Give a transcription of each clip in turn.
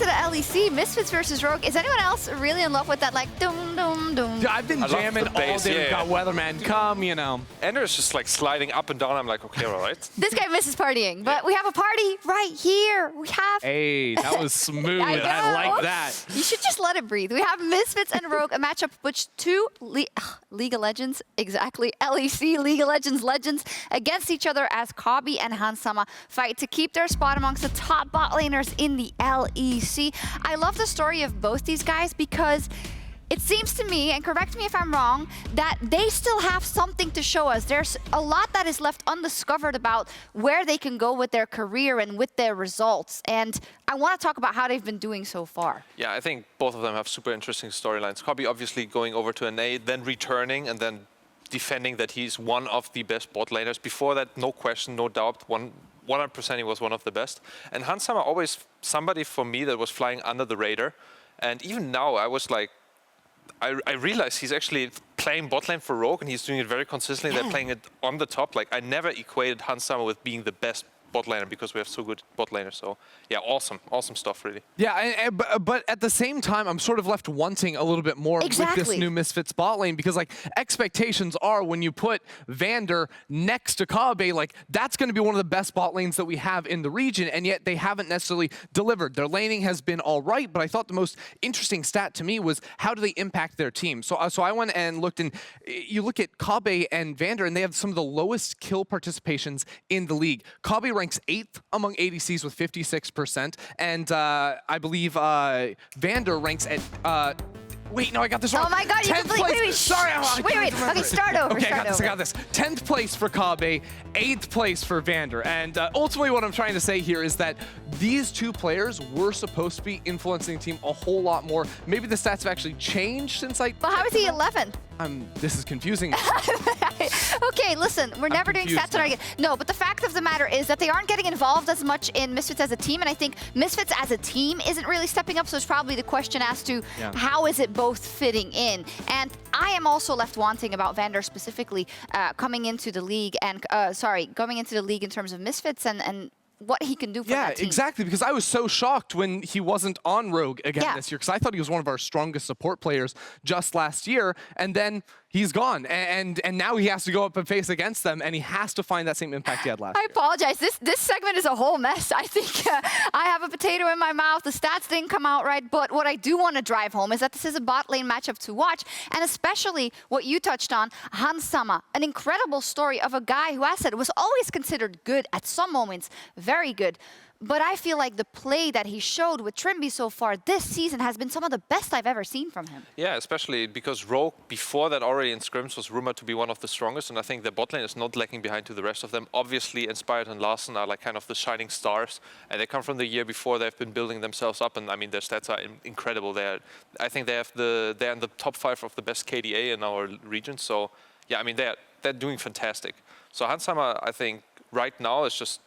to the LEC, Misfits versus Rogue. Is anyone else really in love with that, like, dum dum dum? Dude, I've been jamming all day. We've got Weatherman come, you know. Ender's just like sliding up and down. I'm like, okay, all right. This guy misses partying, but we have a party right here. We have... Hey, that was smooth. I like that. You should just let it breathe. We have Misfits and Rogue, a matchup which two League of Legends, exactly, LEC, League of Legends legends, against each other as Kobbe and Hansama fight to keep their spot amongst the top bot laners in the LEC. I love the story of both these guys because it seems to me, and correct me if I'm wrong, that they still have something to show us. There's a lot that is left undiscovered about where they can go with their career and with their results. And I want to talk about how they've been doing so far. Yeah, I think both of them have super interesting storylines. Kobbe obviously going over to NA, then returning, and then defending that he's one of the best bot laners. Before that, no question, no doubt, 100% he was one of the best. And Hansama always somebody for me that was flying under the radar. And even now, I was like, I realized he's actually playing bot lane for Rogue and he's doing it very consistently. They're playing it on the top. Like, I never equated Hansama with being the best bot laner because we have so good bot laners. So yeah, awesome stuff really. Yeah, but at the same time, I'm sort of left wanting a little bit more with this new Misfits bot lane because like expectations are when you put VandeR next to Kobbe, like that's going to be one of the best bot lanes that we have in the region, and yet they haven't necessarily delivered. Their laning has been all right, but I thought the most interesting stat to me was how do they impact their team. So I went and looked, and you look at Kobbe and VandeR, and they have some of the lowest kill participations in the league. Kobbe ranks 8th among ADCs with 56%, and I believe VandeR ranks at wait, no, I got this wrong. Oh my God, you completely... Wait, sorry, wait. Okay, start over. Okay, I got this. 10th place for Kobbe, 8th place for VandeR. And ultimately what I'm trying to say here is that these two players were supposed to be influencing the team a whole lot more. Maybe the stats have actually changed since I... Well, how is he 11th? This is confusing. Okay, listen, we're never doing stats tonight again. No, but the fact of the matter is that they aren't getting involved as much in Misfits as a team, and I think Misfits as a team isn't really stepping up, so it's probably the question as to how is it both fitting in. And I am also left wanting about VandeR specifically coming into the league, and coming into the league in terms of Misfits and what he can do for that team. Yeah, exactly, because I was so shocked when he wasn't on Rogue again this year, because I thought he was one of our strongest support players just last year, and then he's gone, and now he has to go up and face against them, and he has to find that same impact he had last year. I apologize. This segment is a whole mess. I think I have a potato in my mouth. The stats didn't come out right, but what I do want to drive home is that this is a bot lane matchup to watch, and especially what you touched on, Hansama, an incredible story of a guy who, I said, was always considered good at some moments, very good. But I feel like the play that he showed with Trymbi so far this season has been some of the best I've ever seen from him. Yeah, especially because Rogue, before that already in scrims, was rumored to be one of the strongest, and I think the bot lane is not lagging behind to the rest of them. Obviously, Inspired and Larssen are like kind of the shining stars, and they come from the year before. They've been building themselves up, and I mean, their stats are incredible. I think they're in the top 5 of the best KDA in our region, so yeah, I mean, they're doing fantastic. So Hansama, I think, right now is just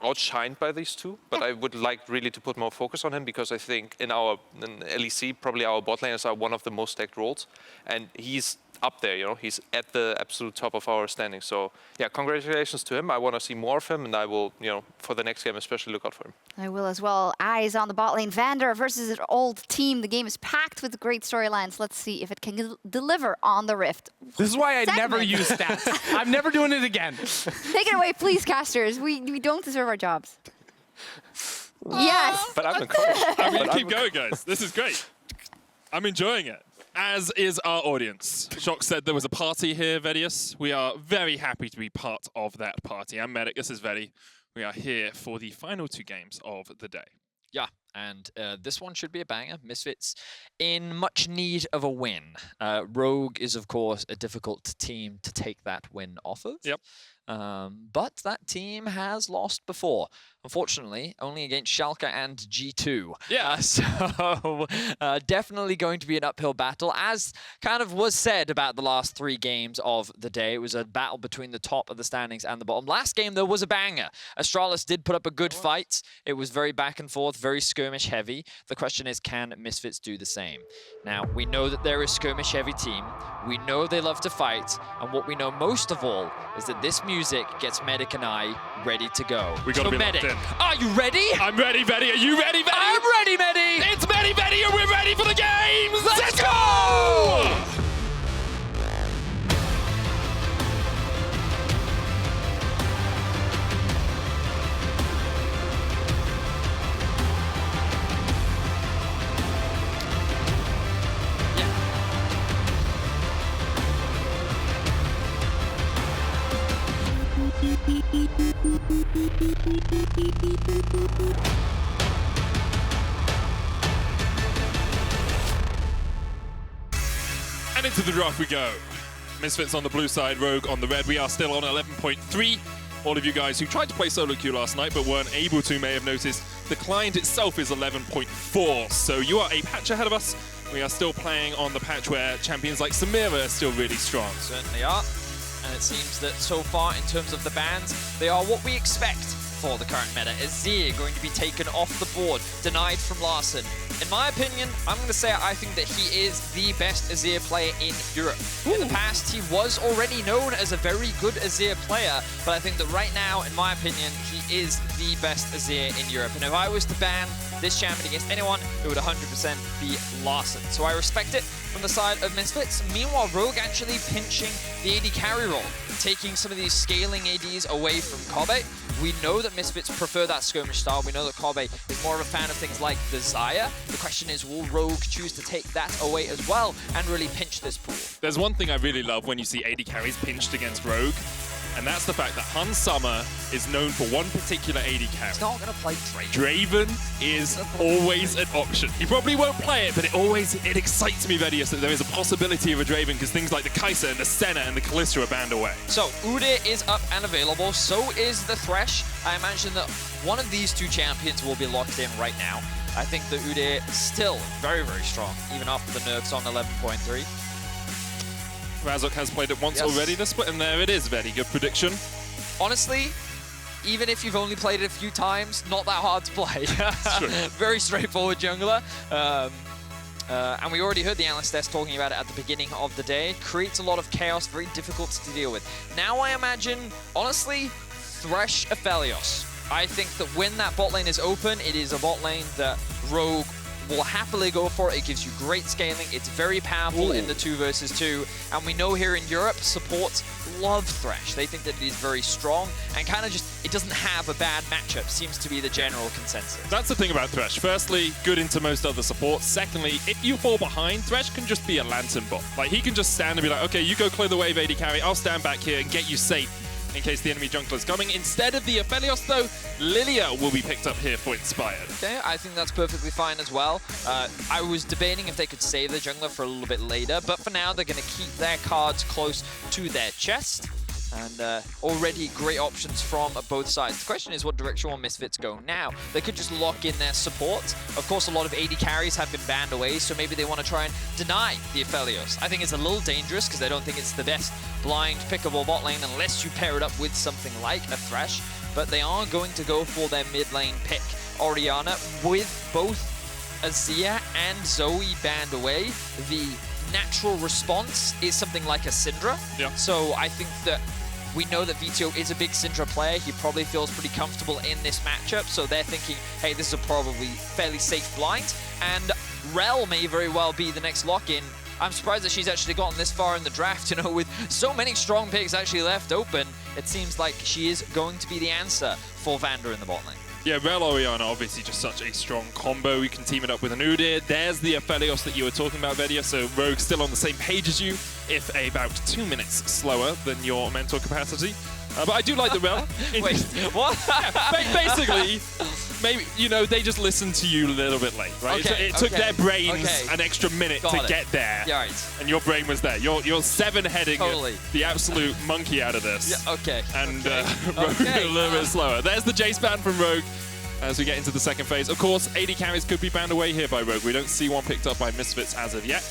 outshined by these two, but I would like really to put more focus on him because I think in LEC, probably our bot laners are one of the most stacked roles, and he's up there, you know, he's at the absolute top of our standing. So yeah, congratulations to him. I want to see more of him, and I will, you know, for the next game especially look out for him. I will as well. Eyes on the bot lane. VandeR versus an old team. The game is packed with great storylines. Let's see if it can deliver on the Rift. This is why I never use stats. I'm never doing it again. Take it away, please, casters. We don't deserve our jobs. Yes. But I'm the coach. I mean, keep going, guys. This is great. I'm enjoying it. As is our audience. Sjokz said there was a party here, Vedius. We are very happy to be part of that party. I'm Medic, this is Vedi. We are here for the final 2 games of the day. Yeah, and this one should be a banger. Misfits in much need of a win. Rogue is, of course, a difficult team to take that win off of. Yep. But that team has lost before. Unfortunately, only against Schalke and G2. Yeah. So definitely going to be an uphill battle. As kind of was said about the last 3 games of the day, it was a battle between the top of the standings and the bottom. Last game, there was a banger. Astralis did put up a good fight. It was very back and forth, very skirmishy. skirmish heavy. The question is, can Misfits do the same? Now, we know that they're a skirmish heavy team. We know they love to fight. And what we know most of all is that this music gets Medic and I ready to go. We gotta be Medic, locked in. are you ready? I'm ready, Vedi. Are you ready, Vedi? I'm ready, Medi! It's Vedi, Vedi, and we're ready for the games! Let's go! And into the draft we go. Misfits on the blue side, Rogue on the red. We are still on 11.3. All of you guys who tried to play solo queue last night but weren't able to may have noticed the client itself is 11.4. So you are a patch ahead of us. We are still playing on the patch where champions like Samira are still really strong. Certainly are. And it seems that so far, in terms of the bans, they are what we expect for the current meta. Azir going to be taken off the board, denied from Larssen. In my opinion, I'm going to say I think that he is the best Azir player in Europe. In the past, he was already known as a very good Azir player, but I think that right now, in my opinion, he is the best Azir in Europe. And if I was to ban this champion against anyone, it would 100% be Larssen. So I respect it from the side of Misfits. Meanwhile, Rogue actually pinching the AD carry role, taking some of these scaling ADs away from Kobbe. We know that Misfits prefer that skirmish style. We know that Kobbe is more of a fan of things like Desire. The question is, will Rogue choose to take that away as well and really pinch this pool? There's one thing I really love when you see AD carries pinched against Rogue, and that's the fact that Hans Summer is known for one particular AD carry. He's not going to play Draven. Draven is always an option. He probably won't play it, but it excites me, Vedius, that there is a possibility of a Draven because things like the Kai'Sa and the Senna and the Kalista are banned away. So Udyr is up and available, so is the Tresh. I imagine that one of these two champions will be locked in right now. I think that Udyr is still very, very strong, even after the nerfs on 11.3. Razork has played it once already this split, and there it is, very good prediction. Honestly, even if you've only played it a few times, not that hard to play. Very straightforward jungler. And we already heard the Analysts talking about it at the beginning of the day. Creates a lot of chaos, very difficult to deal with. Now I imagine, honestly, Thresh Aphelios. I think that when that bot lane is open, it is a bot lane that Rogue will happily go for. It gives you great scaling. It's very powerful in the 2 versus 2. And we know here in Europe, supports love Thresh. They think that it is very strong and kind of just, it doesn't have a bad matchup, seems to be the general consensus. That's the thing about Thresh. Firstly, good into most other supports. Secondly, if you fall behind, Thresh can just be a lantern bot. Like, he can just stand and be like, okay, you go clear the wave, AD carry. I'll stand back here and get you safe in case the enemy jungler is coming. Instead of the Aphelios, though, Lillia will be picked up here for Inspired. Okay, I think that's perfectly fine as well. I was debating if they could save the jungler for a little bit later, but for now, they're going to keep their cards close to their chest. And already great options from both sides. The question is, what direction will Misfits go now? They could just lock in their support. Of course, a lot of AD carries have been banned away, so maybe they want to try and deny the Aphelios. I think it's a little dangerous because I don't think it's the best blind pickable bot lane unless you pair it up with something like a Thresh. But they are going to go for their mid lane pick, Orianna, with both Azir and Zoe banned away. The natural response is something like a Syndra. Yeah. So I think that we know that Vetheo is a big Syndra player. He probably feels pretty comfortable in this matchup. So they're thinking, hey, this is a probably fairly safe blind. And Rell may very well be the next lock-in. I'm surprised that she's actually gotten this far in the draft, you know, with so many strong picks actually left open. It seems like she is going to be the answer for VandeR in the bot lane. Yeah, Rell Orianna, obviously just such a strong combo. We can team it up with an Udyr. There's the Aphelios that you were talking about, Vedius. So Rogue's still on the same page as you, if about 2 minutes slower than your mental capacity. But I do like the Rell. Wait, what? Yeah, basically, maybe, you know, they just listened to you a little bit late, right? Okay, it took their brains an extra minute to get there. Yeah, right. And your brain was there. You're seven-heading the absolute monkey out of this. Yeah, okay. And Rogue a little bit slower. There's the Jace ban from Rogue as we get into the second phase. Of course, AD carries could be banned away here by Rogue. We don't see one picked up by Misfits as of yet.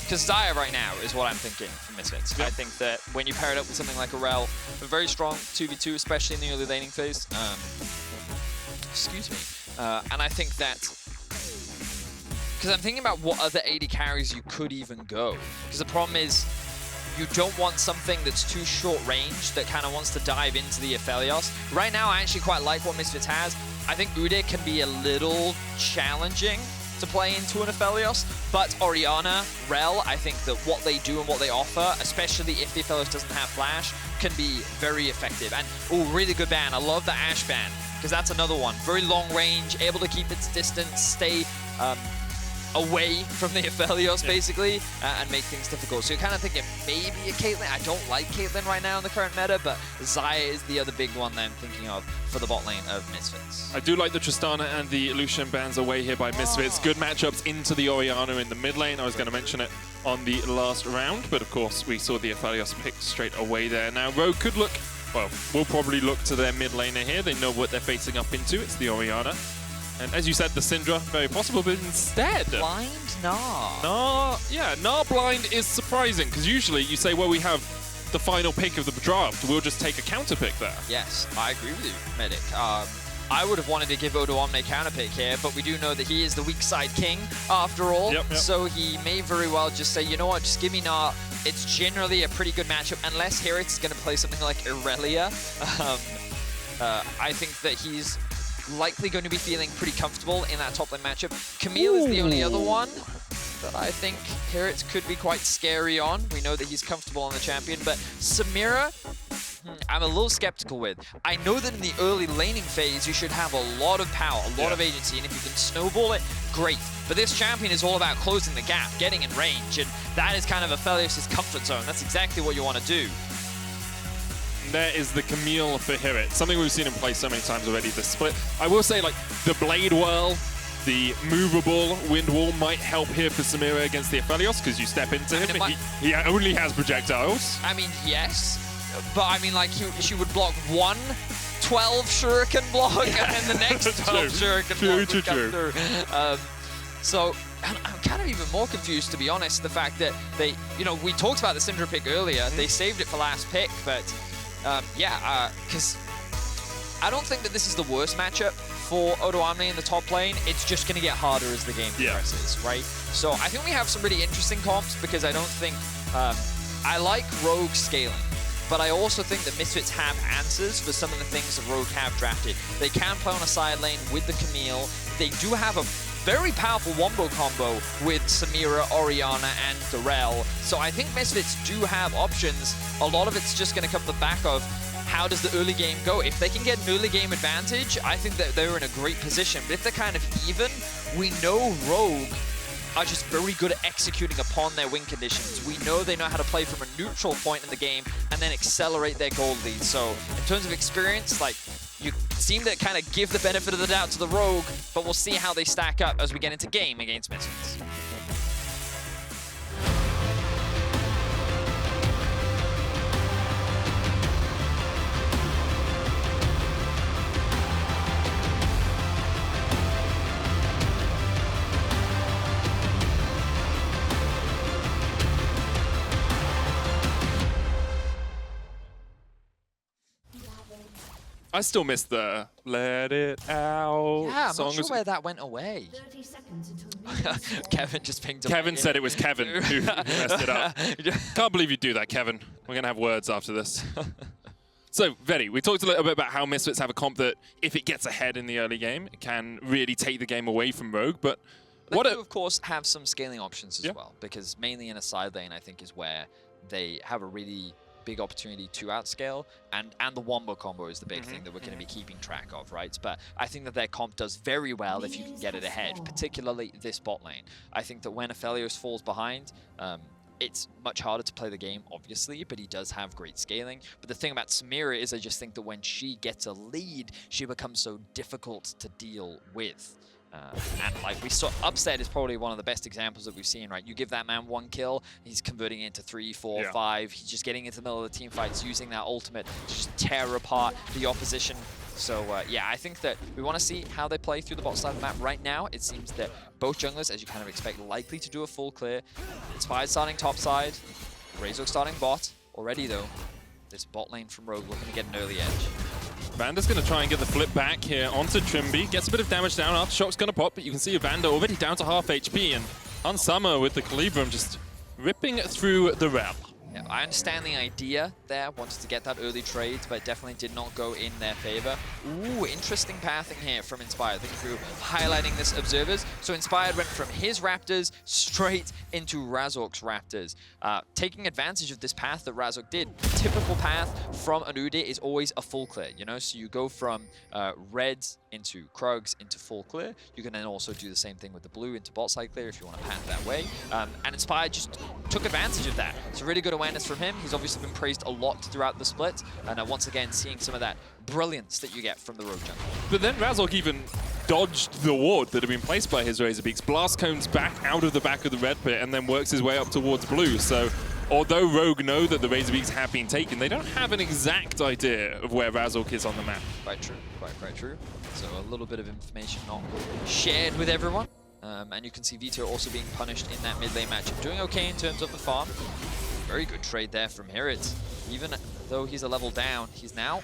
Because Dire right now is what I'm thinking for Misfits. Yep. I think that when you pair it up with something like a Rell, a very strong 2v2, especially in the early laning phase. Excuse me. And I think that Because I'm thinking about what other AD carries you could even go. Because the problem is, you don't want something that's too short range that kind of wants to dive into the Aphelios. Right now, I actually quite like what Misfits has. I think Udyr can be a little challenging to play into an Aphelios, but Orianna, Rell, I think that what they do and what they offer, especially if the Aphelios doesn't have flash, can be very effective. And, oh, really good ban. I love the Ashe ban, because that's another one. Very long range, able to keep its distance, stay away from the Aphelios, basically, and make things difficult. So you're kind of thinking maybe a Caitlyn. I don't like Caitlyn right now in the current meta, but Xayah is the other big one that I'm thinking of for the bot lane of Misfits. I do like the Tristana and the Lucian bans away here by Misfits. Good matchups into the Orianna in the mid lane. I was going to mention it on the last round, but of course we saw the Aphelios pick straight away there. Now Rogue could look, well, we'll probably look to their mid laner here. They know what they're facing up into. It's the Orianna. And as you said, the Syndra, very possible, but instead... Blind Gnar. Gnar blind is surprising, because usually you say, well, we have the final pick of the draft, we'll just take a counter pick there. Yes, I agree with you, Medic. I would have wanted to give Odoamne a counter pick here, but we do know that he is the weak side king, after all. Yep. So he may very well just say, you know what, just give me Gnar. It's generally a pretty good matchup, unless HiRit is going to play something like Irelia. I think that he's likely going to be feeling pretty comfortable in that top lane matchup. Camille is the only other one that I think HiRit could be quite scary on. We know that he's comfortable on the champion, but Samira, I'm a little skeptical with. I know that in the early laning phase, you should have a lot of power, a lot of agency, and if you can snowball it, great. But this champion is all about closing the gap, getting in range, and that is kind of Aphelios' comfort zone. That's exactly what you want to do. There is the Camille for HiRit. Something we've seen him play so many times already, the split. I will say, like, the Blade Whirl, the movable wind wall might help here for Samira against the Aphelios, because you step into him, he only has projectiles. I mean, yes, but I mean, like, she would block one 12 shuriken block, and then the next 12 shuriken block would come through. So, I'm kind of even more confused, to be honest, the fact that they, you know, we talked about the Syndra pick earlier, they saved it for last pick, but because I don't think that this is the worst matchup for Odoamne in the top lane. It's just going to get harder as the game progresses, right? So I think we have some really interesting comps, because I don't think... I like Rogue scaling, but I also think that Misfits have answers for some of the things that Rogue have drafted. They can play on a side lane with the Camille. They do have a very powerful wombo combo with Samira, Orianna, and the Rell. So I think Misfits do have options. A lot of it's just going to come to the back of how does the early game go. If they can get an early game advantage, I think that they're in a great position. But if they're kind of even, we know Rogue are just very good at executing upon their win conditions. We know they know how to play from a neutral point in the game and then accelerate their gold lead. So in terms of experience, like, you seem to kind of give the benefit of the doubt to the Rogue, but we'll see how they stack up as we get into game against Misfits. I still miss the "Let It Out" Yeah, I'm song. not sure where that went away. 30 seconds until Kevin just pinged Kevin said it was Kevin who messed it up. Can't believe you do that, Kevin. We're going to have words after this. So, Vedi, we talked a little bit about how Misfits have a comp that, if it gets ahead in the early game, it can really take the game away from Rogue, but They do, of course, have some scaling options as well, because mainly in a side lane, I think, is where they have a really big opportunity to outscale, and the wombo combo is the big thing that we're going to be keeping track of, right? But I think that their comp does very well if you can get it ahead, particularly this bot lane. I think that when Aphelios falls behind, it's much harder to play the game, obviously, but he does have great scaling. But the thing about Samira is I just think that when she gets a lead, she becomes so difficult to deal with. And like we saw, Upset is probably one of the best examples that we've seen, right? You give that man one kill, he's converting it into 3, 4, 5. He's just getting into the middle of the team fights, using that ultimate to just tear apart the opposition. So yeah, I think that we want to see how they play through the bot side of the map. Right now, it seems that both junglers, as you kind of expect, likely to do a full clear. Inspired starting top side, Razork starting bot. Already though, this bot lane from Rogue looking to get an early edge. VandeR's going to try and get the flip back here onto Trymbi. Gets a bit of damage down after Sjokz going to pop, but you can see VandeR already down to half HP, and Hansama with the Calibrum just ripping through the Rell. Yeah, I understand the idea there, wanted to get that early trade, but definitely did not go in their favor. Ooh, interesting pathing here from Inspired. Thank you for highlighting this, observers. So Inspired went from his Raptors straight into Razork's Raptors, taking advantage of this path that Razork did. Typical path from an Udyr is always a full clear, you know? So you go from reds into Krugs into full clear. You can then also do the same thing with the blue into bot side clear if you want to path that way. And Inspired just took advantage of that. It's a really good awareness from him. He's obviously been praised a lot throughout the split, and once again seeing some of that brilliance that you get from the Rogue jungle. But then Razork even dodged the ward that had been placed by his Razorbeaks. Blast cones back out of the back of the red pit and then works his way up towards blue. So although Rogue know that the Razorbeaks have been taken, they don't have an exact idea of where Razork is on the map. Quite true, quite true. So a little bit of information not shared with everyone. And you can see Vetheo also being punished in that mid lane matchup. Doing okay in terms of the farm. Very good trade there from HiRit. Even though he's a level down, he's now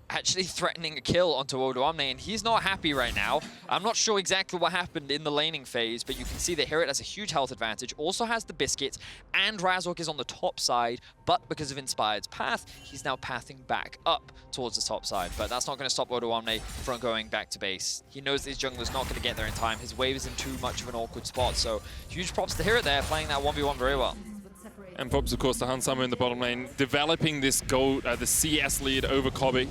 actually threatening a kill onto Odoamne, and he's not happy right now. I'm not sure exactly what happened in the laning phase, but you can see that HiRit has a huge health advantage, also has the biscuits, and Razork is on the top side, but because of Inspired's path, he's now pathing back up towards the top side. But that's not going to stop Odoamne from going back to base. He knows that his jungler's not going to get there in time. His wave is in too much of an awkward spot, so huge props to HiRit there, playing that 1v1 very well. Separate. And props, of course, to Hansama in the bottom lane, developing this gold, the CS lead over Kobbe.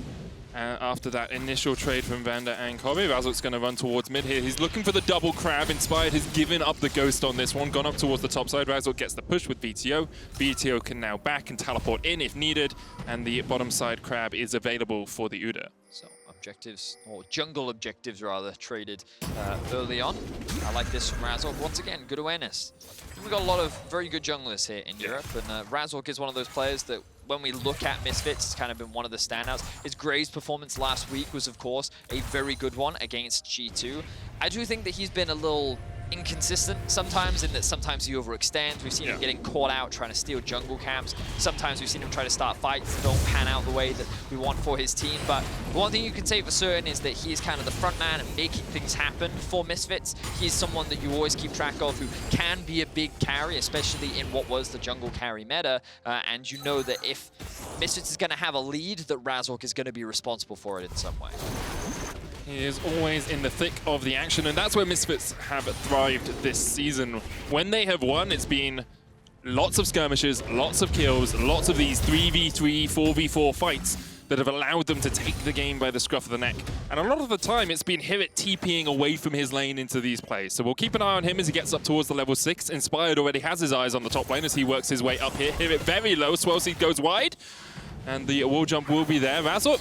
After that initial trade from VandeR and Kobbe, Razork's going to run towards mid here. He's looking for the double crab. Inspired has given up the ghost on this one, gone up towards the top side. Razork gets the push with Vetheo. Vetheo can now back and teleport in if needed, and the bottom side crab is available for the Udyr. So objectives, or jungle objectives rather, traded early on. I like this from Razork. Once again, good awareness. We've got a lot of very good junglers here in Europe, and Razork is one of those players that when we look at Misfits, it's kind of been one of the standouts. His Gray's performance last week was, of course, a very good one against G2. I do think that he's been a little inconsistent sometimes, in that sometimes he overextends. We've seen him getting caught out trying to steal jungle camps. Sometimes we've seen him try to start fights that don't pan out the way that we want for his team. But one thing you can say for certain is that he's kind of the front man and making things happen for Misfits. He's someone that you always keep track of who can be a big carry, especially in what was the jungle carry meta. And you know that if Misfits is going to have a lead, that Razork is going to be responsible for it in some way. He is always in the thick of the action, and that's where Misfits have thrived this season. When they have won, it's been lots of skirmishes, lots of kills, lots of these 3v3, 4v4 fights that have allowed them to take the game by the scruff of the neck. And a lot of the time, it's been HiRit TPing away from his lane into these plays. So we'll keep an eye on him as he gets up towards the level 6. Inspired already has his eyes on the top lane as he works his way up here. HiRit very low, Swellseed goes wide, and the wall jump will be there. Razork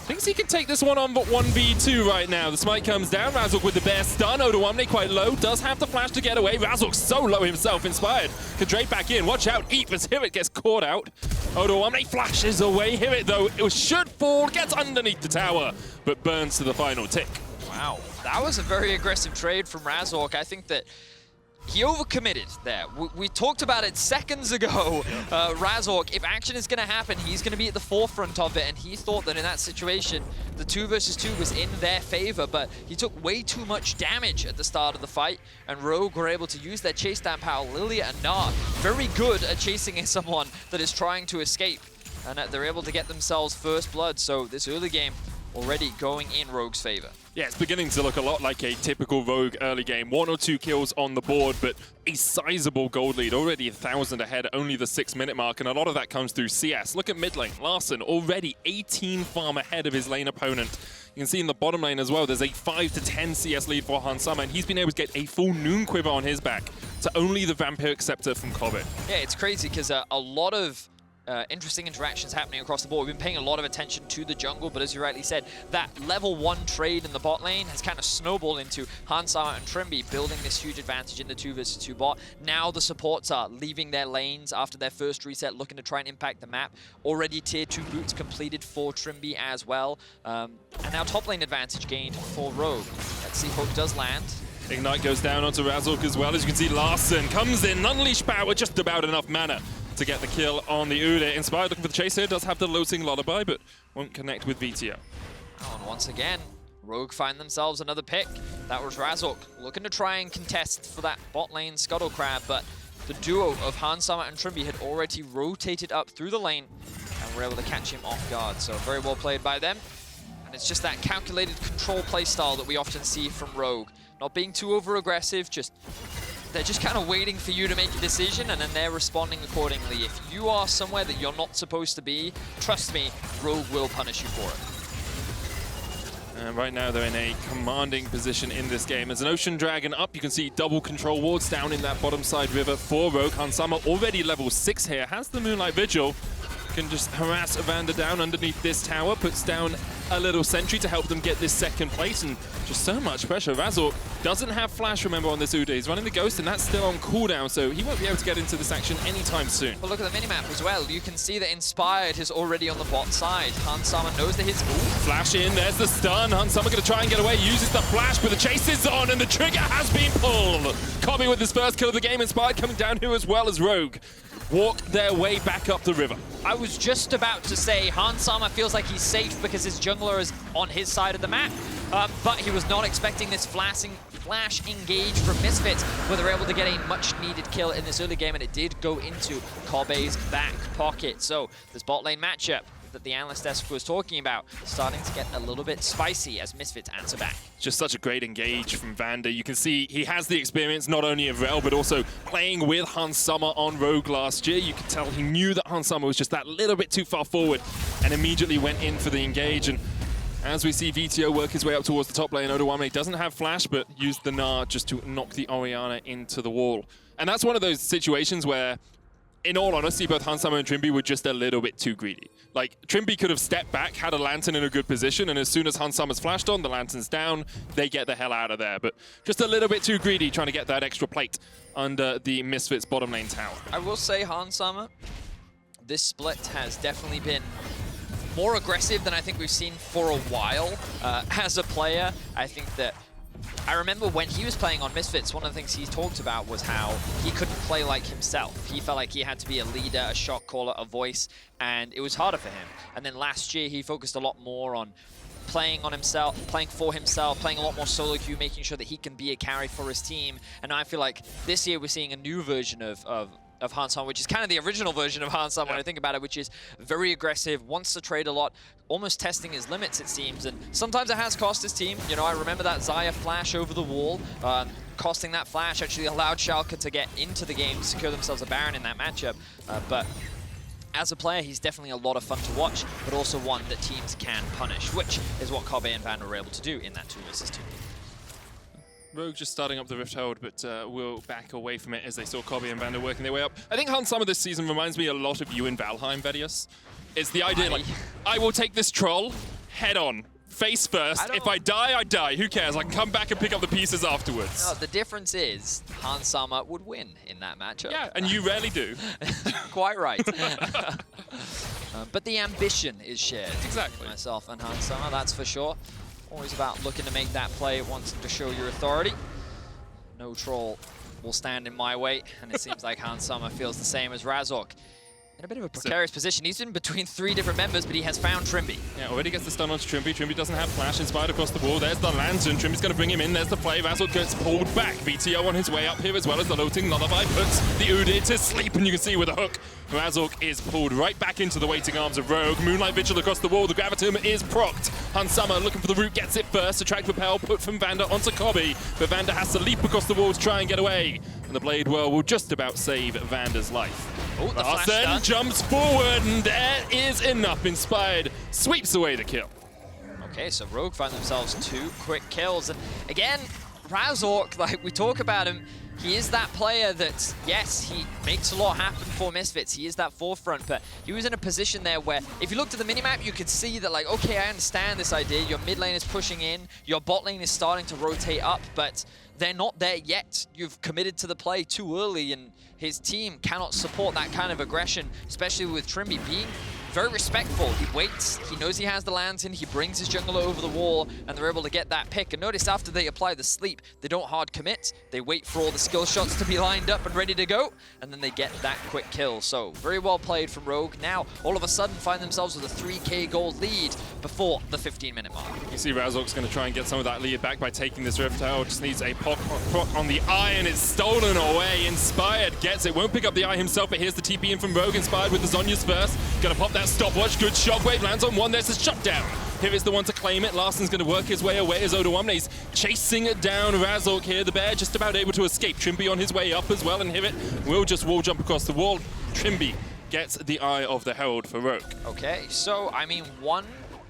thinks he can take this one on, but 1v2 right now. The smite comes down. Razork with the bear stun. Odoamne quite low. Does have the flash to get away. Razork so low himself. Inspired can trade back in. Watch out. Eat as HiRit gets caught out. Odoamne flashes away. HiRit, though, it should fall. Gets underneath the tower, but burns to the final tick. Wow. That was a very aggressive trade from Razork. I think that he overcommitted there. We talked about it seconds ago. Razork, if action is going to happen, he's going to be at the forefront of it, and he thought that in that situation, the 2 versus 2 was in their favor, but he took way too much damage at the start of the fight, and Rogue were able to use their chase down power. Lillia and Gnar, very good at chasing someone that is trying to escape, and they're able to get themselves first blood, so this early game already going in Rogue's favor. Yeah, it's beginning to look a lot like a typical Rogue early game. 1 or 2 kills on the board, but a sizable gold lead. Already 1,000 ahead, only the 6-minute mark, and a lot of that comes through CS. Look at mid lane. Larssen already 18 farm ahead of his lane opponent. You can see in the bottom lane as well, there's a 5 to 10 CS lead for Hansama, and he's been able to get a full Noon Quiver on his back to only the Vampiric Scepter from Kobbe. Yeah, it's crazy because a lot of interesting interactions happening across the board. We've been paying a lot of attention to the jungle, but as you rightly said, that level 1 trade in the bot lane has kind of snowballed into Hansama and Trymbi building this huge advantage in the 2 versus 2 bot. Now the supports are leaving their lanes after their first reset, looking to try and impact the map. Already tier 2 boots completed for Trymbi as well. And now top lane advantage gained for Rogue. Let's see, Hope does land. Ignite goes down onto Razork as well. As you can see, Larssen comes in, unleash power, just about enough mana to get the kill on the Udyr. Inspired looking for the chase here, does have the losing lullaby, but won't connect with Vetheo. Oh, and once again, Rogue find themselves another pick. That was Razork looking to try and contest for that bot lane Scuttle Crab, but the duo of Hansama and Trymbi had already rotated up through the lane and were able to catch him off guard. So very well played by them. And it's just that calculated control playstyle that we often see from Rogue. Not being too over-aggressive, they're just kind of waiting for you to make a decision and then they're responding accordingly. If you are somewhere that you're not supposed to be, trust me, Rogue will punish you for it. And right now they're in a commanding position in this game. As an Ocean Dragon up, you can see double control wards down in that bottom side river for Rogue. Hansama already level 6 here, has the Moonlight Vigil. Can just harass VandeR down underneath this tower, puts down a little sentry to help them get this second place, and just so much pressure. Razork doesn't have flash, remember, on this Udyr. He's running the Ghost, and that's still on cooldown, so he won't be able to get into this action anytime soon. But look at the minimap as well. You can see that Inspired is already on the bot side. Hansama knows that his... Flash in, there's the stun. Hansama going to try and get away, uses the flash, but the chase is on, and the trigger has been pulled. Kobbe with his first kill of the game. Inspired coming down here as well as Rogue. Walk their way back up the river. I was just about to say Hansama feels like he's safe because his jungler is on his side of the map, but he was not expecting this flash engage from Misfits, where they're able to get a much-needed kill in this early game, and it did go into Kobbe's back pocket. So this bot lane matchup that the Analyst desk was talking about starting to get a little bit spicy as Misfits answer back. Just such a great engage from VandeR. You can see he has the experience not only of Rell, but also playing with Hansama on Rogue last year. You could tell he knew that Hansama was just that little bit too far forward and immediately went in for the engage. And as we see Vetheo work his way up towards the top lane, Odoamne doesn't have flash, but used the Gnar just to knock the Orianna into the wall. And that's one of those situations where, in all honesty, both Hansama and Trymbi were just a little bit too greedy. Like, Trymbi could have stepped back, had a lantern in a good position, and as soon as Hansama's flashed on, the lantern's down, they get the hell out of there. But just a little bit too greedy trying to get that extra plate under the Misfits bottom lane tower. I will say, Hansama, this split has definitely been more aggressive than I think we've seen for a while as a player. I think that I remember when he was playing on Misfits, one of the things he talked about was how he couldn't play like himself. He felt like he had to be a leader, a shot caller, a voice, and it was harder for him. And then last year, he focused a lot more on playing on himself, playing for himself, playing a lot more solo queue, making sure that he can be a carry for his team. And I feel like this year we're seeing a new version of Hansama, which is kind of the original version of Hansama when I think about it, which is very aggressive, wants to trade a lot, almost testing his limits, it seems. And sometimes it has cost his team. You know, I remember that Xayah flash over the wall. Costing that flash actually allowed Schalke to get into the game, secure themselves a Baron in that matchup. But as a player, he's definitely a lot of fun to watch, but also one that teams can punish, which is what Kobbe and VandeR were able to do in that 2 versus 2. Rogue just starting up the Rift Hold, but will back away from it as they saw Kobbe and VandeR working their way up. I think Hansama this season reminds me a lot of you in Valheim, Vedius. It's the idea, like, I will take this troll head on, face first. If I die, I die. Who cares? I can come back and pick up the pieces afterwards. No, the difference is Hansama would win in that matchup. Yeah, and you rarely do. Quite right. But the ambition is shared. Exactly. Myself and Hansama, that's for sure. Always about looking to make that play, wanting to show your authority. No troll will stand in my way, and it seems like Hansama feels the same as Razork. In a bit of a precarious position. He's in between 3 different members, but he has found Trymbi. Yeah, already gets the stun onto Trymbi. Trymbi doesn't have flash, inspired across the wall. There's the lantern. Trymbi's going to bring him in. There's the play. Razork gets pulled back. Vetheo on his way up here, as well as the loading lullaby puts the Udyr to sleep, and you can see with a hook, Razork is pulled right back into the waiting arms of Rogue. Moonlight Vigil across the wall. The Gravitum is procced. Hansama looking for the root, gets it first. Attract Propel put from VandeR onto Kobbe, but VandeR has to leap across the wall to try and get away. And the Blade Whirl will just about save VandeR's life. Oh, the flash Larssen jumps forward, and there is enough. Inspired sweeps away the kill. Okay, so Rogue find themselves 2 quick kills. And again, Razork, like we talk about him, he is that player that, yes, he makes a lot happen for Misfits. He is that forefront, but he was in a position there where, if you looked at the minimap, you could see that, like, okay, I understand this idea. Your mid lane is pushing in, your bot lane is starting to rotate up, but they're not there yet. You've committed to the play too early, and his team cannot support that kind of aggression, especially with Trymbi being very respectful. He waits, he knows he has the Lantern, he brings his jungler over the wall, and they're able to get that pick. And notice after they apply the sleep, they don't hard commit. They wait for all the skill shots to be lined up and ready to go, and then they get that quick kill. So very well played from Rogue. Now, all of a sudden, find themselves with a 3k gold lead before the 15-minute mark. You see Razork's going to try and get some of that lead back by taking this Rift Tower. Just needs a proc on the eye, and it's stolen away. Inspired gets it. Won't pick up the eye himself, but here's the TP in from Rogue. Inspired with the Zhonya's first. Gonna pop that stopwatch. Good shockwave. Lands on one. There's a shutdown. HiRit's the one to claim it. Larssen's going to work his way away as Odoamne's chasing it down. Razork here. The bear just about able to escape. Trymbi on his way up as well, and HiRit will just wall jump across the wall. Trymbi gets the eye of the Herald for Rogue. Okay, so, I mean, 1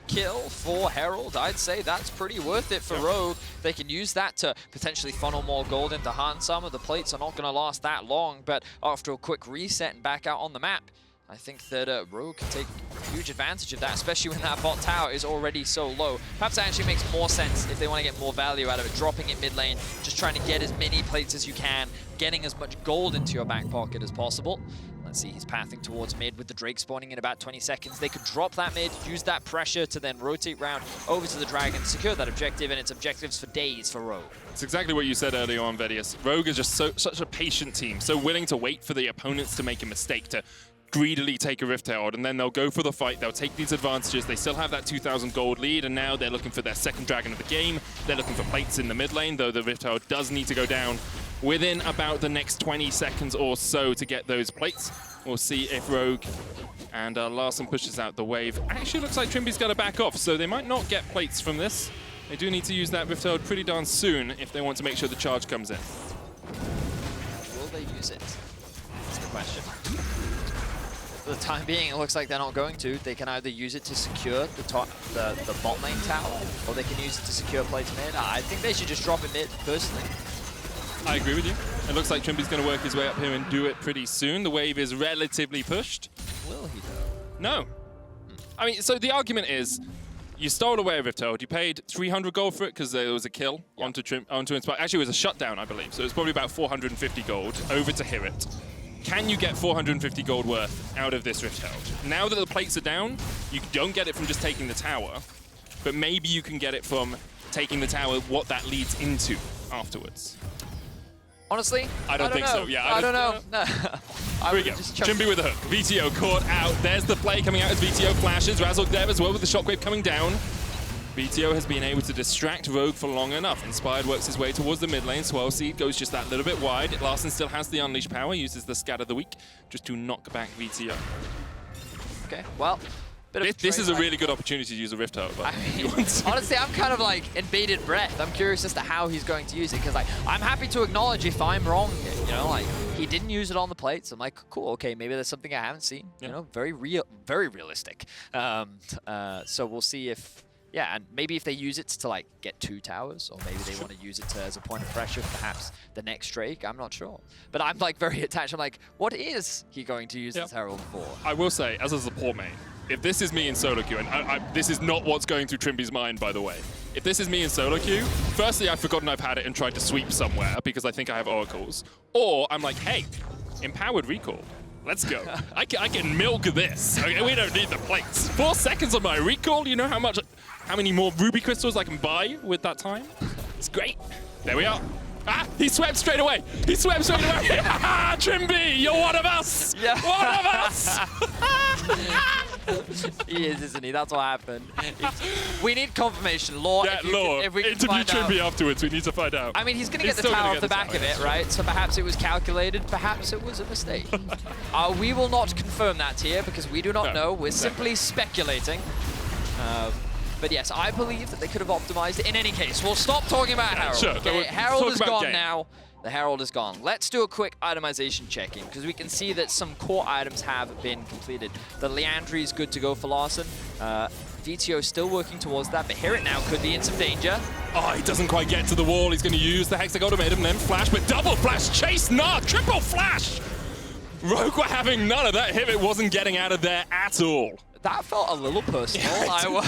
kill for Herald, I'd say that's pretty worth it for Rogue. They can use that to potentially funnel more gold into Hansama. The plates are not going to last that long, but after a quick reset and back out on the map, I think that Rogue can take huge advantage of that, especially when that bot tower is already so low. Perhaps that actually makes more sense if they want to get more value out of it, dropping it mid lane, just trying to get as many plates as you can, getting as much gold into your back pocket as possible. Let's see, he's pathing towards mid with the Drake spawning in about 20 seconds. They could drop that mid, use that pressure to then rotate round over to the Dragon, secure that objective, and it's objectives for days for Rogue. It's exactly what you said earlier on, Vedius. Rogue is just such a patient team, so willing to wait for the opponents to make a mistake, to greedily take a Rift Herald, and then they'll go for the fight. They'll take these advantages. They still have that 2,000 gold lead, and now they're looking for their second Dragon of the game. They're looking for plates in the mid lane, though the Rift Herald does need to go down within about the next 20 seconds or so to get those plates. We'll see if Rogue and Larssen pushes out the wave. Actually looks like Trymbi's got to back off, so they might not get plates from this. They do need to use that Rift Herald pretty darn soon if they want to make sure the charge comes in. Will they use it? That's the question. For the time being, it looks like they're not going to. They can either use it to secure the bot lane tower, or they can use it to secure plates mid. I think they should just drop it mid, personally. I agree with you. It looks like Trymbi's going to work his way up here and do it pretty soon. The wave is relatively pushed. Will he, though? No. I mean, so the argument is, you stole away a Rift Herald. You paid 300 gold for it because there was a kill onto Inspire. Actually, it was a shutdown, I believe. So it was probably about 450 gold over to HiRit. Can you get 450 gold worth out of this Rift Herald? Now that the plates are down, you don't get it from just taking the tower, but maybe you can get it from taking the tower, what that leads into afterwards. Honestly, I don't think know. so. Yeah, I don't know. No. Here we go. Trymbi with a hook. Vetheo caught out. There's the play coming out as Vetheo flashes. Razork there as well with the shockwave coming down. Vetheo has been able to distract Rogue for long enough. Inspired works his way towards the mid lane. Swell Seed goes just that little bit wide. Larssen still has the Unleash power, uses the Scatter the Weak just to knock back Vetheo. Okay, well, this is a really good opportunity to use a Rift Herald. I mean, honestly, I'm kind of like in bated breath. I'm curious as to how he's going to use it, because like I'm happy to acknowledge if I'm wrong. You know, like he didn't use it on the plates. I'm like, cool, okay, maybe there's something I haven't seen. You know, very realistic. So we'll see if. Yeah, and maybe if they use it to like get 2 towers, or maybe they want to use it as a point of pressure, perhaps the next Drake, I'm not sure. But I'm like very attached. I'm like, what is he going to use this Herald for? I will say, as a support main, if this is me in solo queue, and this is not what's going through Trymbi's mind, by the way. If this is me in solo queue, firstly, I've forgotten I've had it and tried to sweep somewhere because I think I have oracles. Or I'm like, hey, empowered recall. Let's go. I can milk this. Okay, we don't need the plates. 4 seconds on my recall. You know how many more ruby crystals I can buy with that time? It's great. There we are. Ah, he swept straight away. He swept straight away. Ah, Trymbi, you're one of us. Yeah. One of us. He is, isn't he? That's what happened. We need confirmation. Laure, yeah, Laure, if we can interview Trymbi afterwards. We need to find out. I mean, he's going to get the tower off the back of it, right? So perhaps it was calculated. Perhaps it was a mistake. We will not confirm that here because we do not know. We're simply speculating. But yes, I believe that they could have optimized it. In any case, we'll stop talking about Herald. Sure. Okay, Herald is gone now. The Herald is gone. Let's do a quick itemization checking because we can see that some core items have been completed. The Liandry is good to go for Larssen. Vetheo still working towards that, but HiRit now could be in some danger. Oh, he doesn't quite get to the wall. He's going to use the Hexagol and then flash, but double flash, chase Gnar, triple flash! Rogue were having none of that. HiRit wasn't getting out of there at all. That felt a little personal.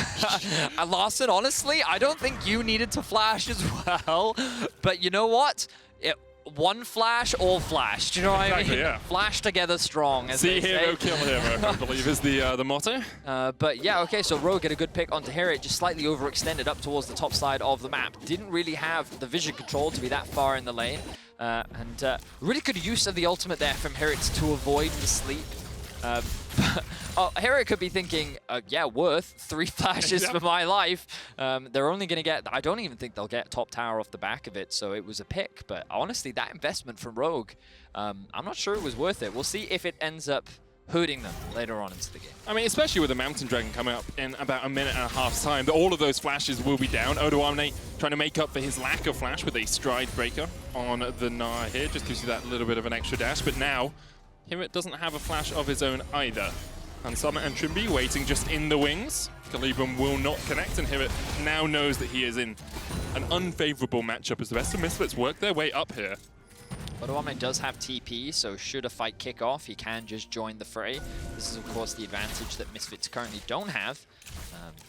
Larssen, honestly, I don't think you needed to flash as well. But you know what? one flash, all flash. Do you know what I mean? Yeah. Flash together strong, as See they hero, say. kill hero, I believe is the motto. But yeah, okay, so Rogue get a good pick onto HiRit, just slightly overextended up towards the top side of the map. Didn't really have the vision control to be that far in the lane. And really good use of the ultimate there from HiRit to avoid the sleep. HiRit could be thinking, yeah, worth 3 flashes for my life. They're only going to get, I don't even think they'll get top tower off the back of it, so it was a pick. But honestly, that investment from Rogue, I'm not sure it was worth it. We'll see if it ends up hurting them later on into the game. I mean, especially with the Mountain Dragon coming up in about a minute and a half's time, all of those flashes will be down. Odoamne trying to make up for his lack of flash with a stride breaker on the Gnar here, just gives you that little bit of an extra dash. But now, HiRit doesn't have a flash of his own either. And Summer and Trymbi waiting just in the wings. Calibrum will not connect, and HiRit now knows that he is in an unfavorable matchup as the rest of Misfits work their way up here. Odoamne does have TP, so should a fight kick off, he can just join the fray. This is, of course, the advantage that Misfits currently don't have.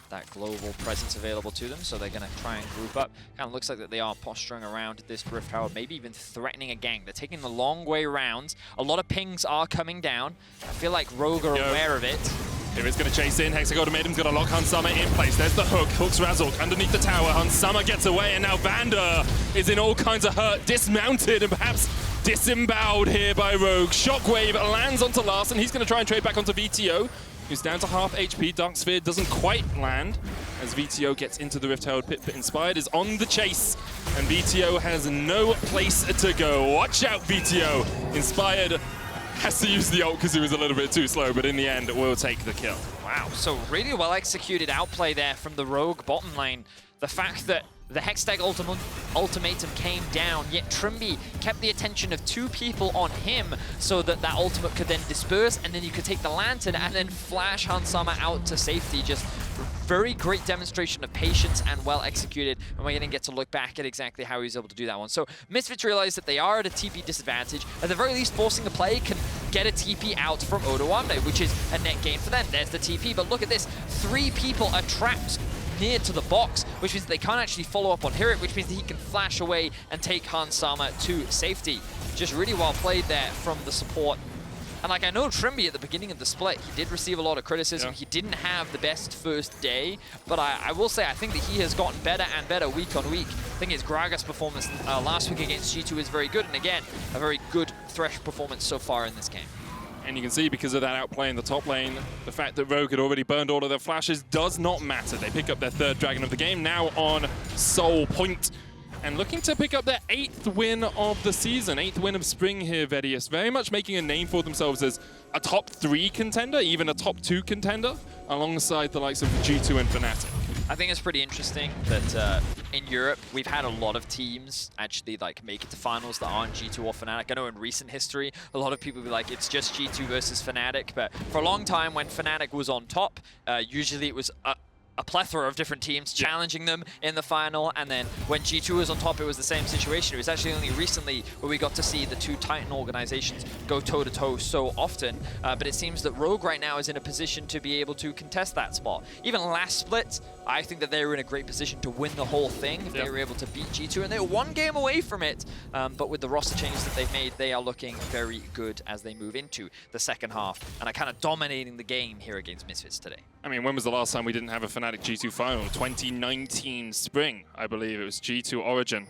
That global presence available to them, so they're going to try and group up. Kind of looks like that they are posturing around this Rift Tower, maybe even threatening a gang. They're taking the long way around. A lot of pings are coming down. I feel like Rogue are aware of it. HiRit's going to chase in. Hexagonad's going to lock Hansama in place. There's the hook. Hooks Razork underneath the tower. Hansama gets away, and now VandeR is in all kinds of hurt, dismounted, and perhaps disemboweled here by Rogue. Shockwave lands onto Larssen. He's going to try and trade back onto Vetheo, who's down to half HP. Dark Sphere doesn't quite land as Vetheo gets into the Rift Herald pit, but Inspired is on the chase, and Vetheo has no place to go. Watch out, Vetheo. Inspired has to use the ult because he was a little bit too slow, but in the end, will take the kill. Wow, so really well executed outplay there from the Rogue bottom lane. The fact that the Hextech ultimatum came down, yet Trymbi kept the attention of 2 people on him so that that ultimate could then disperse, and then you could take the lantern and then flash Hansama out to safety. Just very great demonstration of patience and well executed, and we're going to get to look back at exactly how he was able to do that one. So Misfits realize that they are at a TP disadvantage. At the very least, forcing the play can get a TP out from Odoamne, which is a net gain for them. There's the TP, but look at this. 3 people are trapped near to the box, which means they can't actually follow up on HiRit, which means that he can flash away and take Hansama to safety. Just really well played there from the support. And like, I know Trymbi at the beginning of the split, he did receive a lot of criticism. Yeah. He didn't have the best first day, but I will say I think that he has gotten better and better week on week. I think his Gragas performance last week against G2 is very good, and again, a very good Thresh performance so far in this game. And you can see, because of that outplay in the top lane, the fact that Rogue had already burned all of their flashes does not matter. They pick up their 3rd Dragon of the game, now on Soul Point, and looking to pick up their 8th win of the season, 8th win of spring here, Vedius. Very much making a name for themselves as a top 3 contender, even a top 2 contender, alongside the likes of G2 and Fnatic. I think it's pretty interesting that in Europe, we've had a lot of teams actually like make it to finals that aren't G2 or Fnatic. I know in recent history, a lot of people be like, it's just G2 versus Fnatic. But for a long time, when Fnatic was on top, usually it was a plethora of different teams challenging them in the final, and then when G2 was on top, it was the same situation. It was actually only recently where we got to see the 2 Titan organizations go toe-to-toe so often, but it seems that Rogue right now is in a position to be able to contest that spot. Even last split, I think that they were in a great position to win the whole thing if they were able to beat G2, and they were 1 game away from it, but with the roster changes that they've made, they are looking very good as they move into the second half, and are kind of dominating the game here against Misfits today. I mean, when was the last time we didn't have a Fnatic G2 final? 2019 spring, I believe. It was G2 Origin.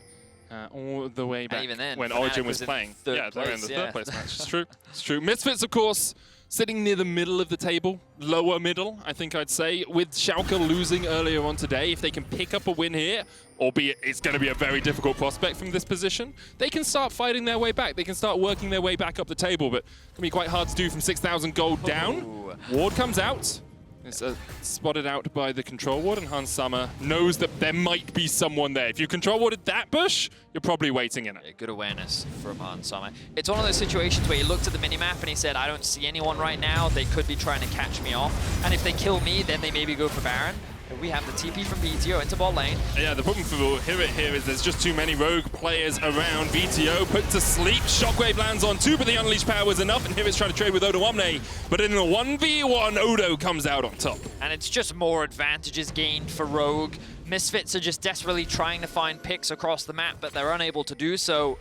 All the way back even then, when Fnatic Origin was playing. Yeah, they were in the 3rd place match. It's true. It's true. Misfits, of course, sitting near the middle of the table. Lower middle, I think I'd say. With Schalke losing earlier on today, if they can pick up a win here, albeit it's going to be a very difficult prospect from this position, they can start fighting their way back. They can start working their way back up the table, but it can be quite hard to do from 6,000 gold down. Ward comes out. It's spotted out by the control ward, and Hansama knows that there might be someone there. If you control warded that bush, you're probably waiting in it. Yeah, good awareness from Hansama. It's one of those situations where he looked at the minimap and he said, I don't see anyone right now. They could be trying to catch me off. And if they kill me, then they maybe go for Baron. We have the TP from Vetheo into bot lane. Yeah, the problem for HiRit here is there's just too many Rogue players around. Vetheo put to sleep. Shockwave lands on 2, but the Unleashed power was enough, and HiRit's trying to trade with Odoamne. But in a 1v1, Odo comes out on top. And it's just more advantages gained for Rogue. Misfits are just desperately trying to find picks across the map, but they're unable to do so.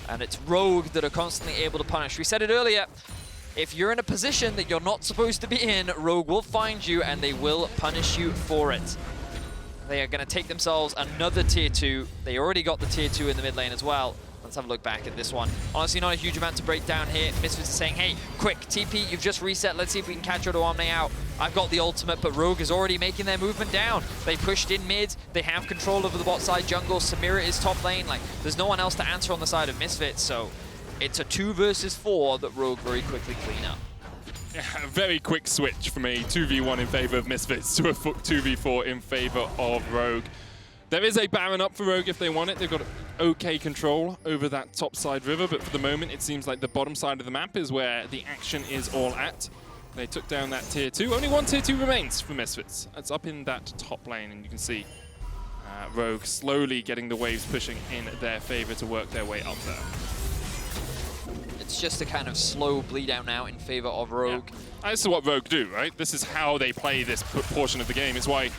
And it's Rogue that are constantly able to punish. We said it earlier, if you're in a position that you're not supposed to be in, Rogue will find you and they will punish you for it. They are going to take themselves another tier 2. They already got the tier 2 in the mid lane as well. Let's have a look back at this one. Honestly, not a huge amount to break down here. Misfits is saying, hey, quick, TP, you've just reset. Let's see if we can catch Odoamne out. I've got the ultimate, but Rogue is already making their movement down. They pushed in mid. They have control over the bot side jungle. Samira is top lane. Like, there's no one else to answer on the side of Misfits, so it's a 2 versus 4 that Rogue very quickly clean up. Yeah, a very quick switch from a 2v1 in favor of Misfits to a 2v4 in favor of Rogue. There is a Baron up for Rogue if they want it. They've got okay control over that top side river, but for the moment it seems like the bottom side of the map is where the action is all at. They took down that tier 2. Only one tier 2 remains for Misfits. It's up in that top lane, and you can see Rogue slowly getting the waves pushing in their favor to work their way up there. It's just a kind of slow bleed out now in favor of Rogue. Yeah. This is what Rogue do, right? This is how they play this portion of the game. It's why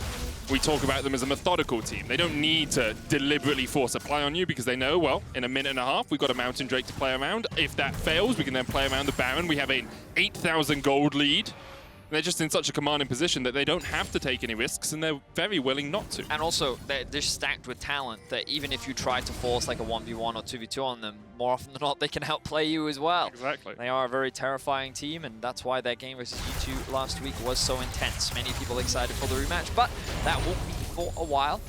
we talk about them as a methodical team. They don't need to deliberately force a play on you because they know, well, in a minute and a half, we've got a Mountain Drake to play around. If that fails, we can then play around the Baron. We have an 8,000 gold lead. They're just in such a commanding position that they don't have to take any risks, and they're very willing not to. And also, they're stacked with talent that even if you try to force like a 1v1 or 2v2 on them, more often than not, they can outplay you as well. Exactly. They are a very terrifying team, and that's why their game versus G2 last week was so intense. Many people excited for the rematch, but that won't be for a while.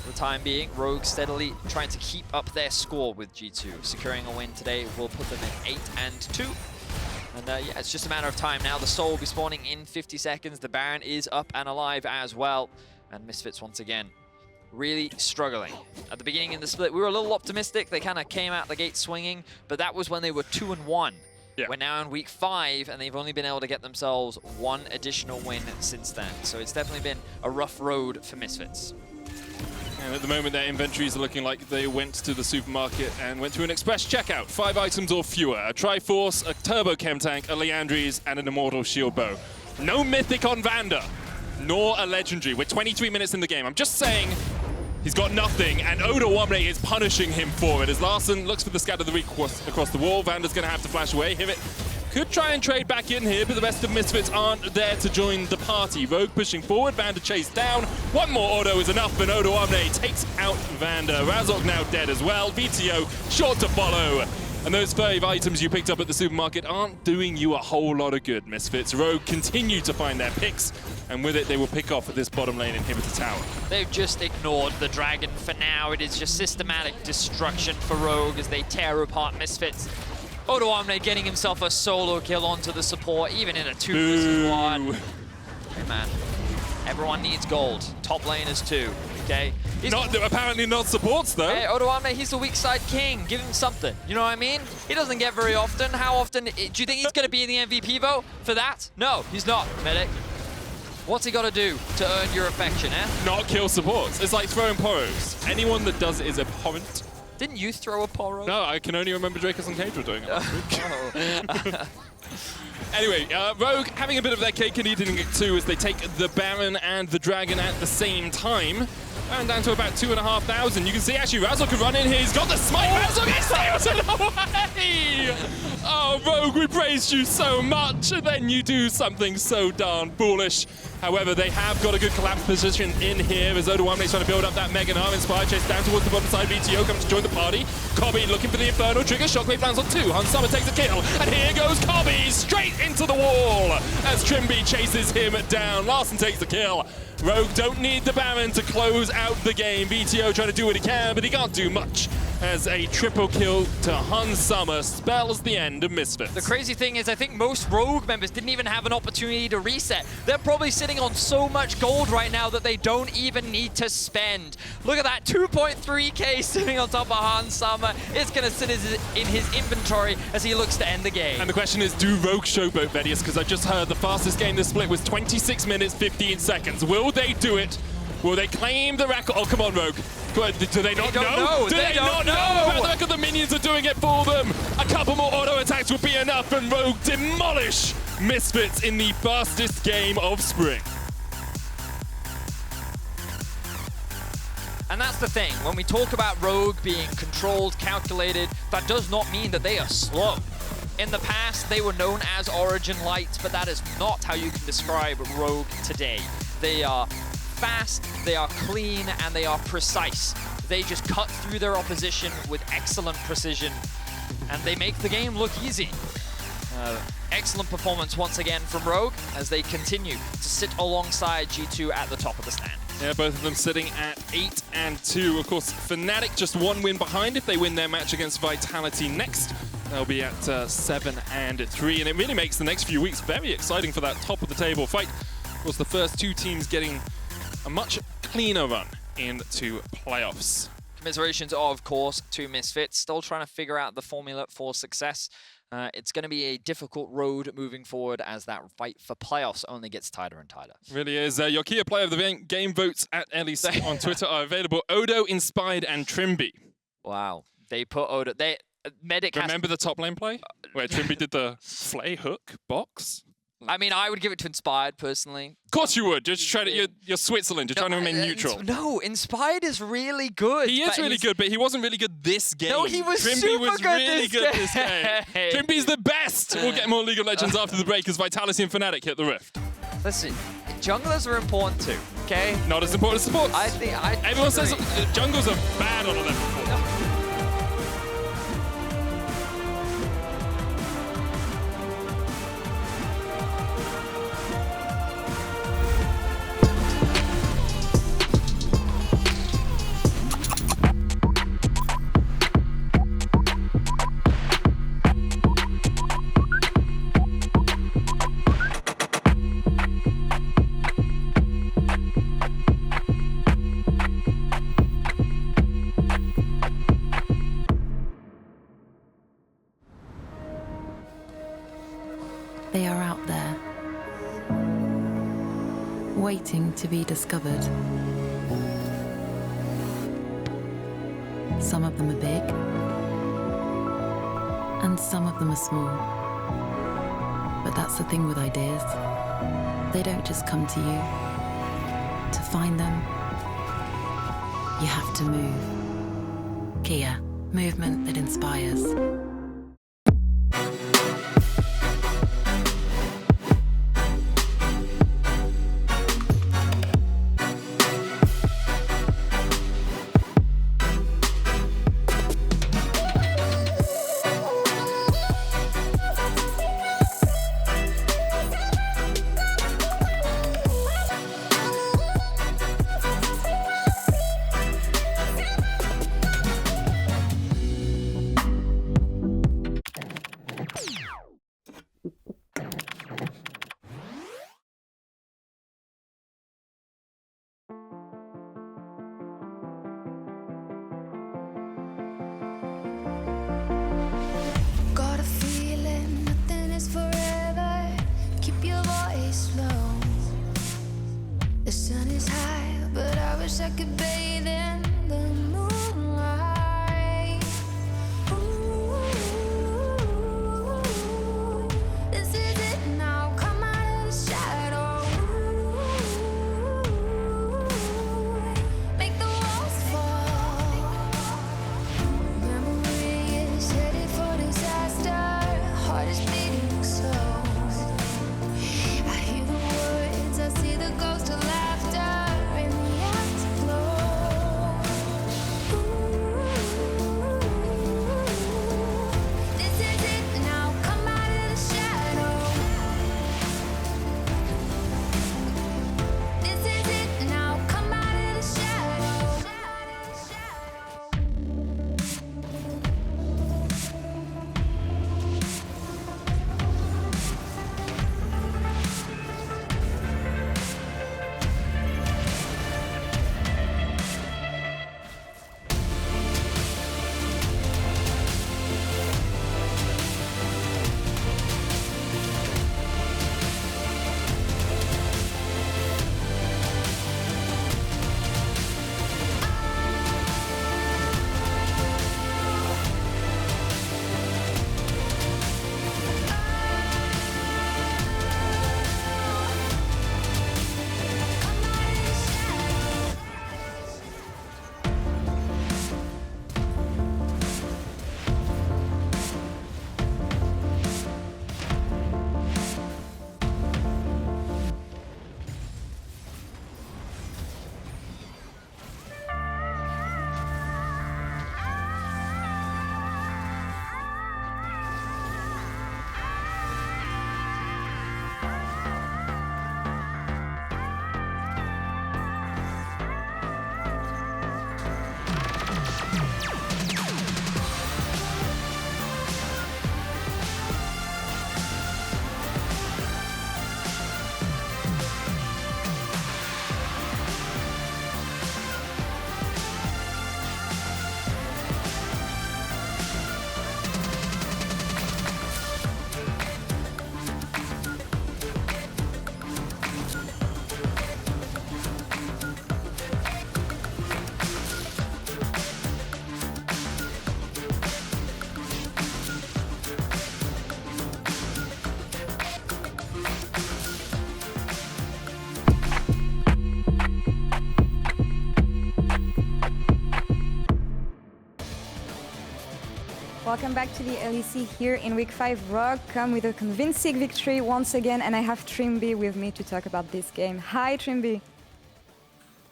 For the time being, Rogue steadily trying to keep up their score with G2. Securing a win today will put them in 8-2. And yeah, it's just a matter of time now. The Soul will be spawning in 50 seconds. The Baron is up and alive as well. And Misfits, once again, really struggling. At the beginning in the split, we were a little optimistic. They kind of came out the gate swinging, but that was when they were 2-1. Yeah. We're now in week 5, and they've only been able to get themselves 1 additional win since then. So it's definitely been a rough road for Misfits. And at the moment, their inventories are looking like they went to the supermarket and went through an express checkout. 5 items or fewer. A Triforce, a Turbo Chem Tank, a Liandry's, and an Immortal Shield Bow. No Mythic on VandeR, nor a Legendary. We're 23 minutes in the game. I'm just saying he's got nothing, and Odoamne is punishing him for it. As Larssen looks for the scatter the reek across the wall, VandeR's going to have to flash away. HiRit could try and trade back in here, but the rest of Misfits aren't there to join the party. Rogue pushing forward, VandeR chased down. One more auto is enough, and Odoamne takes out VandeR. Razork now dead as well. Vetheo short to follow. And those 5 items you picked up at the supermarket aren't doing you a whole lot of good, Misfits. Rogue continue to find their picks, and with it, they will pick off at this bottom lane inhibitor tower. They've just ignored the dragon for now. It is just systematic destruction for Rogue as they tear apart Misfits. Odoamne getting himself a solo kill onto the support, even in a 2 versus 1. Hey man, everyone needs gold. Top lane is 2, okay? Apparently not supports though. Hey, Odoamne, he's the weak side king. Give him something, you know what I mean? He doesn't get very often. How often, do you think he's gonna be in the MVP vote for that? No, he's not, Medic. What's he got to do to earn your affection, eh? Not kill supports. It's like throwing poros. Anyone that does it is abhorrent. Didn't you throw a poro? No, I can only remember Drakus and Cage were doing it last week. Anyway, Rogue having a bit of their cake and eating it too as they take the Baron and the Dragon at the same time. And down to about 2,500. You can see actually Razork can run in here. He's got the smite. Razork is sailed away! Oh, Rogue, we praised you so much, and then you do something so darn foolish. However, they have got a good collapse position in here as Odoamne is trying to build up that Mega Gnar. Inspired chase down towards the bottom side. Vetheo comes to join the party. Kobbe looking for the Inferno trigger. Shockwave lands on 2. Hansama takes a kill. And here goes Kobbe straight into the wall as Trymbi chases him down. Larssen takes the kill. Rogue don't need the Baron to close out the game. Vetheo trying to do what he can, but he can't do much as a triple kill to Hansama spells the end of Misfits. The crazy thing is I think most Rogue members didn't even have an opportunity to reset. They're probably sitting on so much gold right now that they don't even need to spend. Look at that, 2.3k sitting on top of Hansama. It's going to sit in his inventory as he looks to end the game. And the question is, do Rogue showboat Vedius? Because I just heard the fastest game this split was 26 minutes, 15 seconds. Will they do it? Will they claim the record? Oh, come on, Rogue. Do they not know? Do they not know about the record? The minions are doing it for them. A couple more auto attacks will be enough, and Rogue demolish Misfits in the fastest game of spring. And that's the thing, when we talk about Rogue being controlled, calculated, that does not mean that they are slow. In the past, they were known as Origin Light, but that is not how you can describe Rogue today. They are fast, they are clean, and they are precise. They just cut through their opposition with excellent precision, and they make the game look easy. Excellent performance once again from Rogue as they continue to sit alongside G2 at the top of the stand. Yeah, both of them sitting at 8 and 2. Of course, Fnatic just one win behind. If they win their match against Vitality next, they'll be at 7 and 3. And it really makes the next few weeks very exciting for that top of the table fight. Of course, the first two teams getting a much cleaner run into playoffs. Commiserations, of course, to Misfits. Still trying to figure out the formula for success. It's going to be a difficult road moving forward as that fight for playoffs only gets tighter and tighter. Really is. Your key player of the game votes at LEC on Twitter are available. Odo, Inspired, and Trymbi. Wow. They put Odo... Medic Remember the top lane play? Where Trymbi did the flay hook box? I mean, I would give it to Inspired, personally. Of course you would. Just try to... You're Switzerland. You're trying to remain neutral. No, Inspired is really good. He is really good, but he wasn't really good this game. No, he was Trymbi super was good really good this game. Trymbi's the best! We'll get more League of Legends after the break as Vitality and Fnatic hit the Rift. Listen, junglers are important too, okay? Not as important as supports. I think Everyone says jungles are bad on a level 4. They are out there, waiting to be discovered. Some of them are big, and some of them are small. But that's the thing with ideas. They don't just come to you. To find them, you have to move. Kia, movement that inspires. Welcome back to the LEC here in week 5. Rogue come with a convincing victory once again, and I have Trymbi with me to talk about this game. Hi, Trymbi.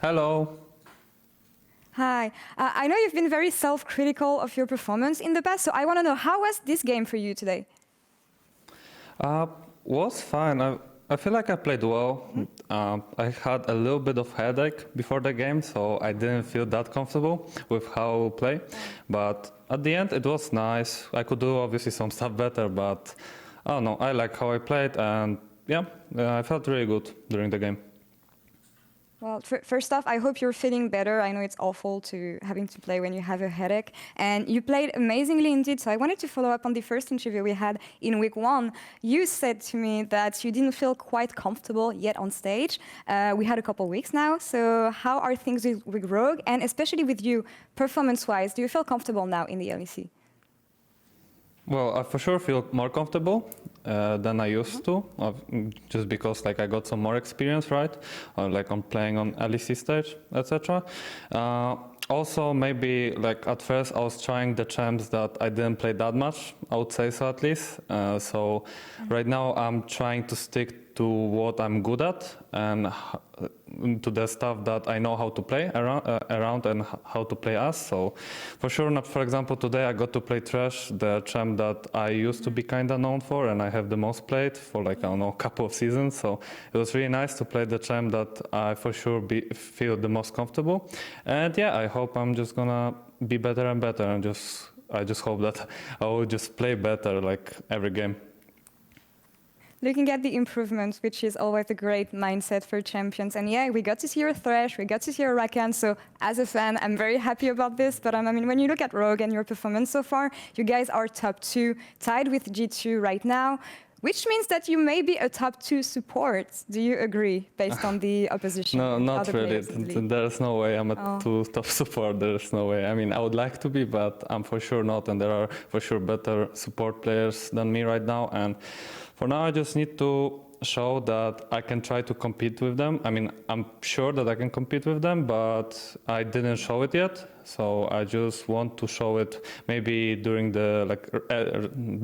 Hello. Hi. I know you've been very self-critical of your performance in the past, so I want to know, how was this game for you today? Was fine. I feel like I played well. I had a little bit of headache before the game, so I didn't feel that comfortable with how I play. But at the end, it was nice. I could do obviously some stuff better, but I don't know. I like how I played, and yeah, I felt really good during the game. Well, first off, I hope you're feeling better. I know it's awful to having to play when you have a headache. And you played amazingly indeed. So I wanted to follow up on the first interview we had in week 1. You said to me that you didn't feel quite comfortable yet on stage. We had a couple weeks now. So how are things with Rogue? And especially with you, performance-wise, do you feel comfortable now in the LEC? Well, I for sure feel more comfortable than I used to, just because like I got some more experience, right? Like on playing on LEC stage, etc. Also, maybe like at first I was trying the champs that I didn't play that much. I would say so at least. So right now I'm trying to stick to what I'm good at and to the stuff that I know how to play around and how to play as. So for sure, for example, today I got to play Tresh, the champ that I used to be kind of known for, and I have the most played for like, I don't know, a couple of seasons. So it was really nice to play the champ that I for sure feel the most comfortable. And yeah, I hope I'm just gonna be better and better, and I just hope that I will just play better like every game. Looking at the improvements, which is always a great mindset for champions. And yeah, we got to see your Thresh, we got to see your Rakan. So as a fan, I'm very happy about this. But I mean, when you look at Rogue and your performance so far, you guys are top 2, tied with G2 right now, which means that you may be a top 2 support. Do you agree, based on the opposition? No, not really. There's no way I'm a 2 top support. There's no way. I mean, I would like to be, but I'm for sure not. And there are for sure better support players than me right now. And for now, I just need to show that I can try to compete with them. I mean, I'm sure that I can compete with them, but I didn't show it yet. So I just want to show it maybe during the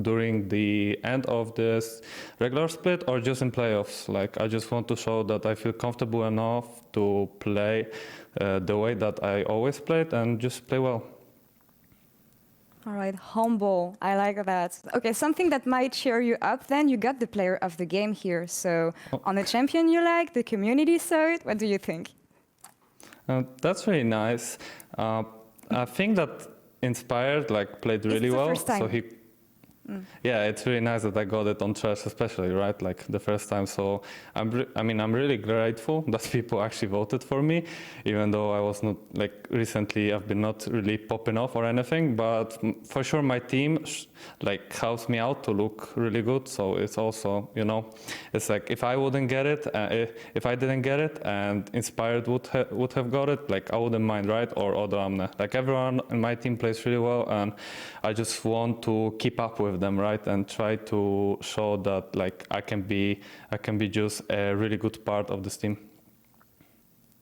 during the end of this regular split or just in playoffs. Like I just want to show that I feel comfortable enough to play the way that I always played and just play well. All right, humble. I like that. Okay, something that might cheer you up then, you got the player of the game here. So on the champion you like, the community saw it. What do you think? That's really nice. I think that Inspired played really well. So he, yeah, it's really nice that I got it on Tresh, especially, right? Like the first time. So I'm really grateful that people actually voted for me, even though I was not recently. I've been not really popping off or anything, but for sure my team helps me out to look really good. So it's also, you know, it's like if I wouldn't get it, if I didn't get it, and Inspired would have got it, I wouldn't mind, right? Or Odoamne. Everyone in my team plays really well, and I just want to keep up with them, right, and try to show that I can be just a really good part of this team.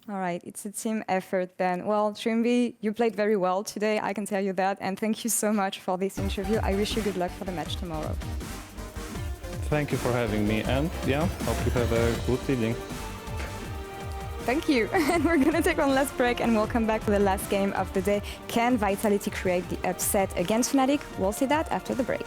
All right, it's a team effort then. Well, Trymbi, you played very well today, I can tell you that, and thank you so much for this interview. I wish you good luck for the match tomorrow. Thank you for having me, and yeah, hope you have a good evening. Thank you. And we're going to take one last break and we'll come back to the last game of the day. Can Vitality create the upset against Fnatic? We'll see that after the break.